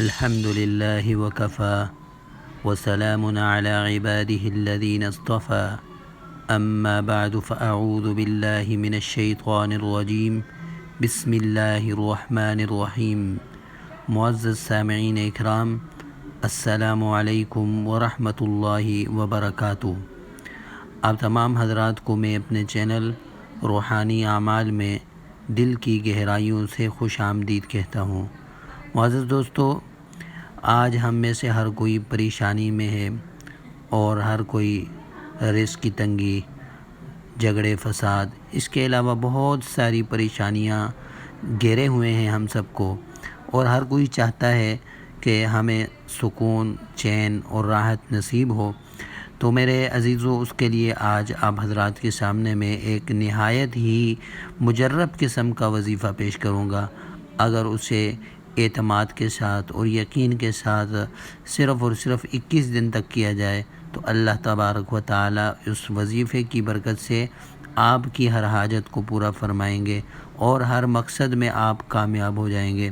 الحمد لله وكفى وسلام على عباده الذين اصطفى أما بعد فأعوذ بالله من الشيطان الرجيم بسم اللہ الرحمن الرحیم۔ معزز سامعین اکرام، السلام علیکم ورحمۃ اللہ وبرکاتہ۔ آپ تمام حضرات کو میں اپنے چینل روحانی اعمال میں دل کی گہرائیوں سے خوش آمدید کہتا ہوں۔ معزز دوستو، آج ہم میں سے ہر کوئی پریشانی میں ہے اور ہر کوئی رزق کی تنگی، جھگڑے فساد، اس کے علاوہ بہت ساری پریشانیاں گھیرے ہوئے ہیں ہم سب کو، اور ہر کوئی چاہتا ہے کہ ہمیں سکون، چین اور راحت نصیب ہو۔ تو میرے عزیزو، اس کے لیے آج آپ حضرات کے سامنے میں ایک نہایت ہی مجرب قسم کا وظیفہ پیش کروں گا۔ اگر اسے اعتماد کے ساتھ اور یقین کے ساتھ صرف اور صرف 21 دن تک کیا جائے تو اللہ تبارک و تعالی اس وظیفے کی برکت سے آپ کی ہر حاجت کو پورا فرمائیں گے اور ہر مقصد میں آپ کامیاب ہو جائیں گے۔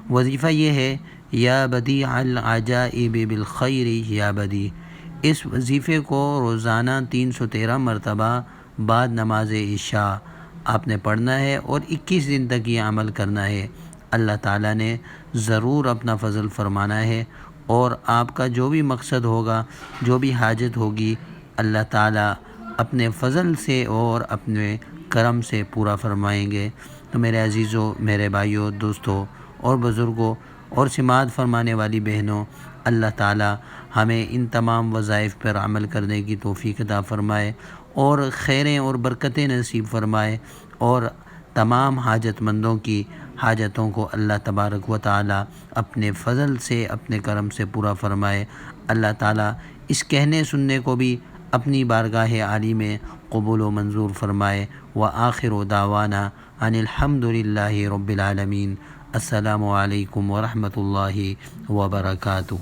وظیفہ یہ ہے، یا بدیع العجائب بالخیر یا بدیع۔ اس وظیفے کو روزانہ 313 مرتبہ بعد نماز عشاء آپ نے پڑھنا ہے اور 21 دن تک یہ عمل کرنا ہے۔ اللہ تعالیٰ نے ضرور اپنا فضل فرمانا ہے، اور آپ کا جو بھی مقصد ہوگا، جو بھی حاجت ہوگی، اللہ تعالیٰ اپنے فضل سے اور اپنے کرم سے پورا فرمائیں گے۔ تو میرے عزیزوں، میرے بھائیوں، دوستوں اور بزرگوں اور سماعت فرمانے والی بہنوں، اللہ تعالیٰ ہمیں ان تمام وظائف پر عمل کرنے کی توفیق عطا فرمائے اور خیریں اور برکتیں نصیب فرمائے، اور تمام حاجت مندوں کی حاجتوں کو اللہ تبارک و تعالیٰ اپنے فضل سے، اپنے کرم سے پورا فرمائے۔ اللہ تعالیٰ اس کہنے سننے کو بھی اپنی بارگاہ عالی میں قبول و منظور فرمائے۔ وآخر دعوانا ان الحمد للہ رب العالمین۔ السلام علیکم ورحمۃ اللہ وبرکاتہ۔